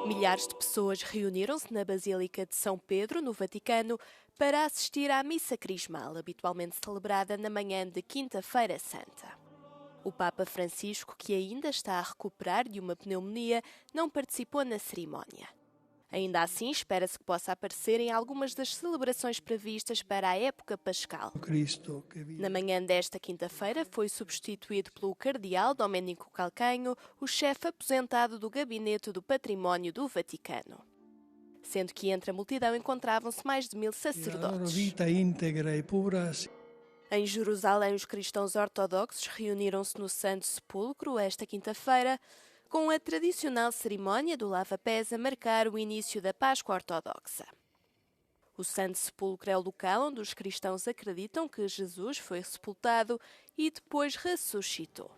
Milhares de pessoas reuniram-se na Basílica de São Pedro, no Vaticano, para assistir à missa crismal, habitualmente celebrada na manhã de Quinta-feira Santa. O Papa Francisco, que ainda está a recuperar de uma pneumonia, não participou na cerimónia. Ainda assim, espera-se que possa aparecer em algumas das celebrações previstas para a época pascal. Na manhã desta quinta-feira foi substituído pelo cardeal Domenico Calcanho, o chefe aposentado do Gabinete do Património do Vaticano. Sendo que entre a multidão encontravam-se mais de 1000 sacerdotes. Em Jerusalém, os cristãos ortodoxos reuniram-se no Santo Sepulcro esta quinta-feira, com a tradicional cerimónia do lava-pés a marcar o início da Páscoa Ortodoxa. O Santo Sepulcro é o local onde os cristãos acreditam que Jesus foi sepultado e depois ressuscitou.